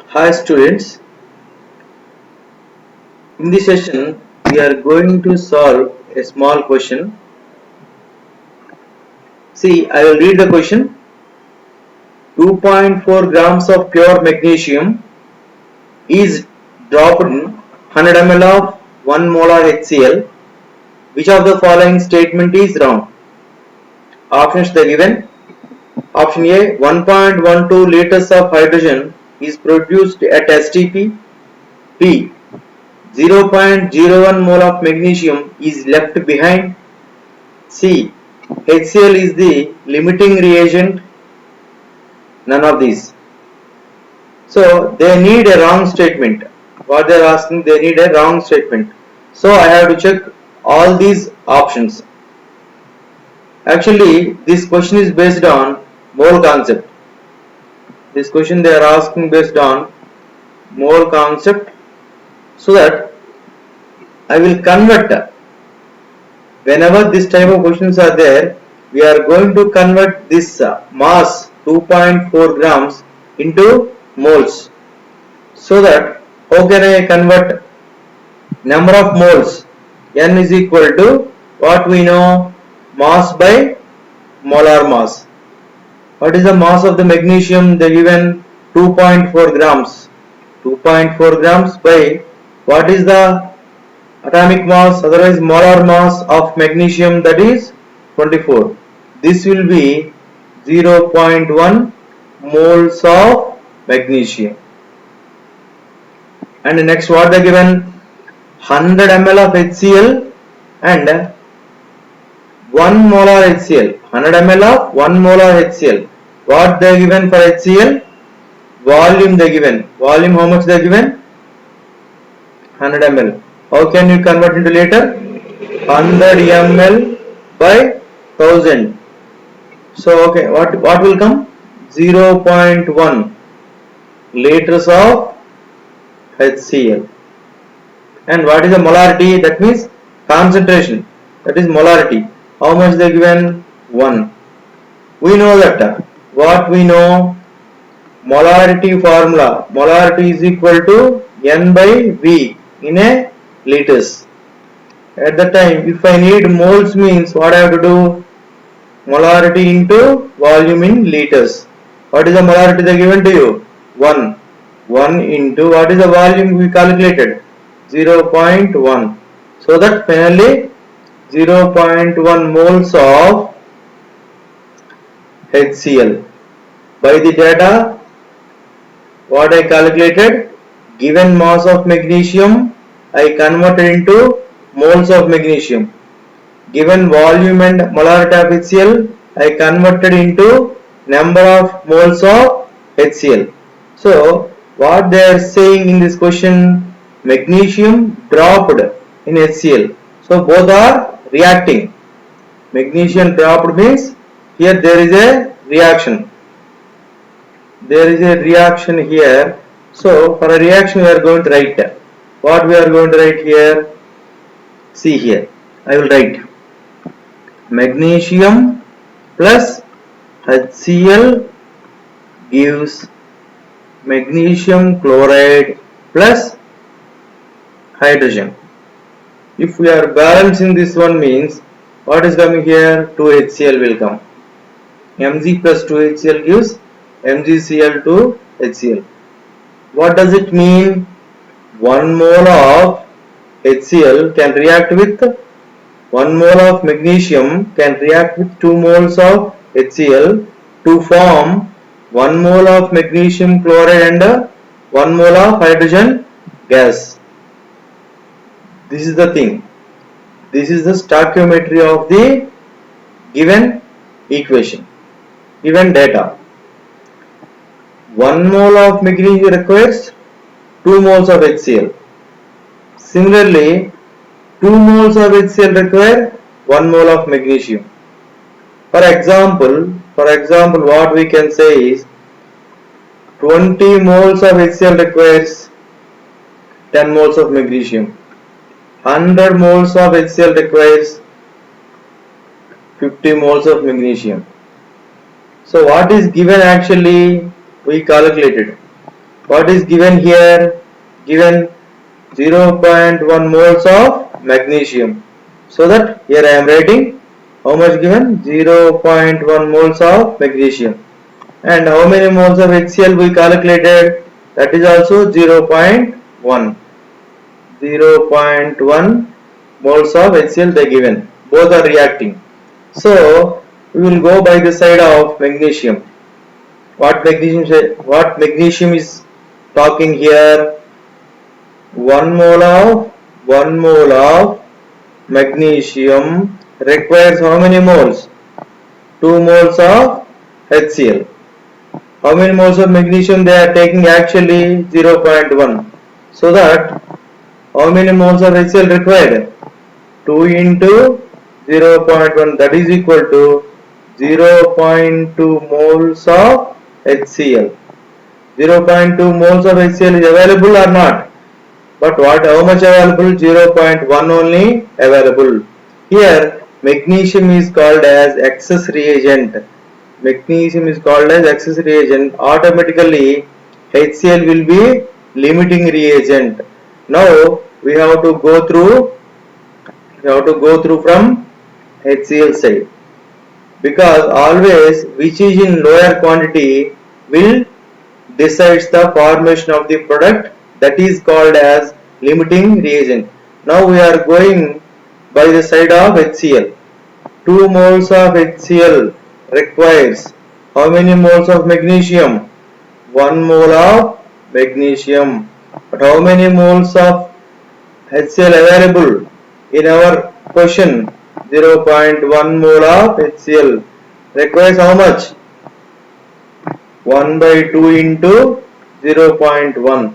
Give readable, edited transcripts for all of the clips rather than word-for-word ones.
Hi students, in this session we are going to solve a small question. See, I will read the question. 2.4 grams of pure magnesium is dropped in 100 ml of 1 molar HCl. Which of the following statement is wrong? Options are given. Option A, 1.12 liters of hydrogen is produced at STP. B, 0.01 mole of magnesium is left behind. C, HCl is the limiting reagent. None of these. So they need a wrong statement. What they are asking, they need a wrong statement. So I have to check all these options. Actually, this question is based on mole concept. This question they are asking based on mole concept, so that I will convert. Whenever this type of questions are there, we are going to convert this mass 2.4 grams into moles. So that how can I convert number of moles? N is equal to what we know, mass by molar mass. What is the mass of the magnesium? They given 2.4 grams. 2.4 grams by what is the atomic mass, otherwise molar mass of magnesium, that is 24. This will be 0.1 moles of magnesium. And next what they given, 100 ml of HCl and 1 molar HCl. 100 ml of 1 molar HCl. What they given for HCl? Volume they given. Volume how much they given? 100 ml. How can you convert into liter? 100 ml by 1000. So okay, what will come? 0.1 liters of HCl. And what is the molarity? That means concentration. That is molarity. How much they given? 1. We know that. What we know? Molarity formula. Molarity is equal to N by V in a liters. At the time, if I need moles, means what I have to do? Molarity into volume in liters. What is the molarity they given to you? 1. 1 into what is the volume we calculated? 0.1. So that finally 0.1 moles of HCl. By the data what I calculated, given mass of magnesium I converted into moles of magnesium. Given volume and molarity of HCl, I converted into number of moles of HCl. So what they are saying in this question, magnesium dropped in HCl. So both are reacting. Magnesium dropped means here there is a reaction. There is a reaction here. So for a reaction we are going to write. What we are going to write here? See here. I will write magnesium plus HCl gives magnesium chloride plus hydrogen. If we are balancing this one, means what is coming here? 2HCl will come. Mg plus 2HCl gives MgCl2HCl. What does it mean? 1 mole of HCl can react with 1 mole of magnesium can react with 2 moles of HCl to form 1 mole of magnesium chloride and 1 mole of hydrogen gas. This is the thing. This is the stoichiometry of the given equation, given data. 1 mole of magnesium requires 2 moles of HCl. Similarly, 2 moles of HCl require 1 mole of magnesium. For example, what we can say is 20 moles of HCl requires 10 moles of magnesium. 100 moles of HCl requires 50 moles of magnesium. So what is given actually we calculated. What is given here? Given 0.1 moles of magnesium. So that here I am writing how much given? 0.1 moles of magnesium. And how many moles of HCl we calculated? That is also 0.1. 0.1 moles of HCl they given. Both are reacting. So we will go by the side of magnesium. What magnesium is talking here? 1 mole of magnesium requires how many moles? 2 moles of HCl. How many moles of magnesium they are taking? Actually 0.1. So that how many moles of HCl required? 2 into 0.1, that is equal to 0.2 moles of HCl. 0.2 moles of HCl is available or not? But how much available? 0.1 only available. Here magnesium is called as excess reagent. Magnesium is called as excess reagent. Automatically HCl will be limiting reagent. Now we have to go through from HCl side, because always which is in lower quantity will decides the formation of the product, that is called as limiting reagent. Now we are going by the side of HCl. 2 moles of HCl requires how many moles of magnesium? 1 mole of magnesium. But how many moles of HCl available? In our question, 0.1 mole of HCl requires how much? 1 by 2 into 0.1,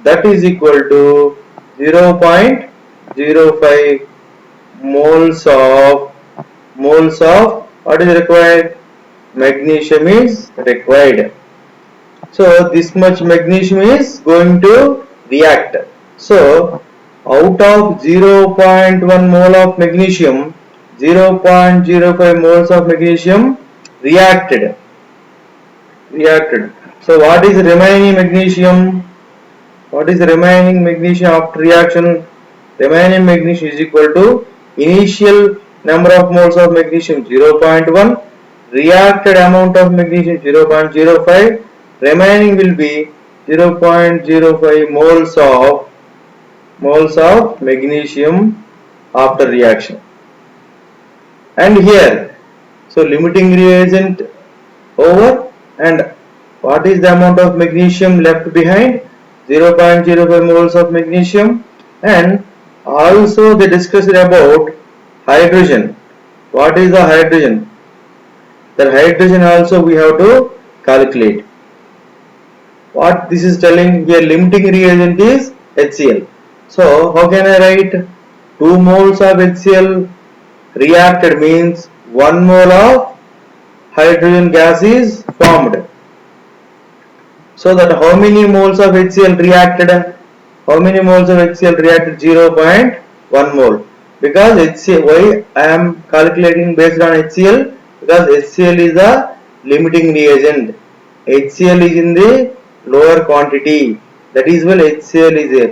that is equal to 0.05 moles of what is required? Magnesium is required. So this much magnesium is going to react. So out of 0.1 mole of magnesium, 0.05 moles of magnesium reacted. So what is remaining magnesium? What is remaining magnesium after reaction? Remaining magnesium is equal to initial number of moles of magnesium 0.1, reacted amount of magnesium 0.05, remaining will be 0.05 moles of magnesium after reaction. And here, so limiting reagent over, and what is the amount of magnesium left behind? 0.05 moles of magnesium. And also they discussed about hydrogen. What is the hydrogen? The hydrogen also we have to calculate. What this is telling here, limiting reagent is HCl. So how can I write? 2 moles of HCl reacted means 1 mole of hydrogen gas is formed. So that how many moles of HCl reacted? How many moles of HCl reacted? 0.1 mole. Because HCl, why I am calculating based on HCl? Because HCl is a limiting reagent. HCl is in the lower quantity. That is why HCl is a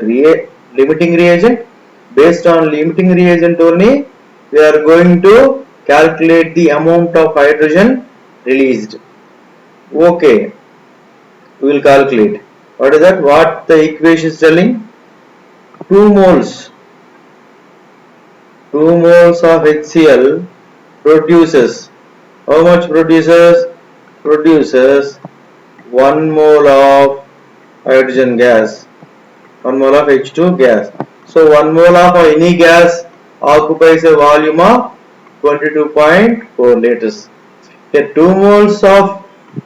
limiting reagent. Based on limiting reagent only, we are going to calculate the amount of hydrogen released. Okay, we will calculate. What is that? What the equation is telling? 2 moles of HCl produces, how much produces? Produces 1 mole of hydrogen gas, 1 mole of H2 gas. So 1 mole of any gas occupies a volume of 22.4 liters. Here 2 moles of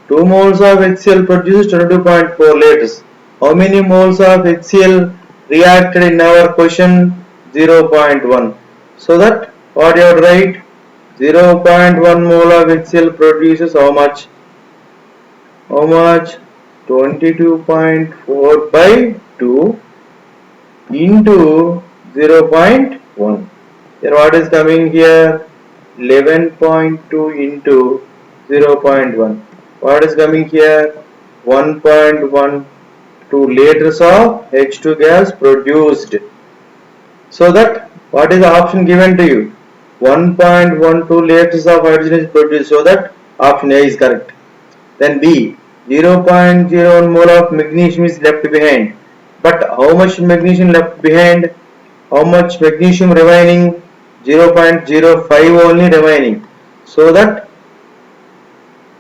HCl produces 22.4 liters. How many moles of HCl reacted in our question? 0.1. So that what you have to write? 0.1 mole of HCl produces how much? 22.4 by 2 into 0.1. Here what is coming here? 11.2 into 0.1. What is coming here? 1.1 2 liters of H2 gas produced. So that what is the option given to you? 1.12 liters of hydrogen is produced. So that option A is correct. Then B, 0.01 mole of magnesium is left behind. But how much magnesium left behind? How much magnesium remaining? 0.05 only remaining. So that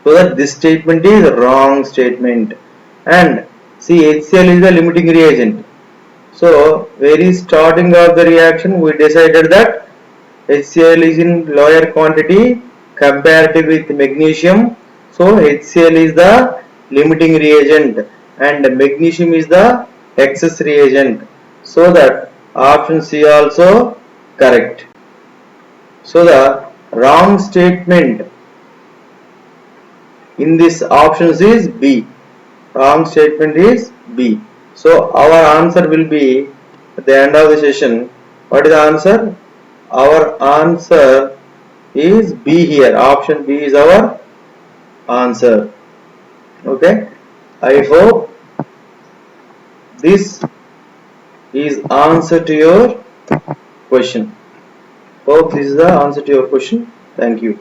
this statement is a wrong statement. And see, HCl is the limiting reagent. So very starting of the reaction we decided that HCl is in lower quantity comparative with magnesium. So HCl is the limiting reagent and magnesium is the excess reagent. So that option C also correct. So the wrong statement in this options is B. Wrong statement is B. So our answer will be at the end of the session. What is the answer? Our answer is B here. Option B is our answer. Okay. I hope this is answer to your question. Hope this is the answer to your question. Thank you.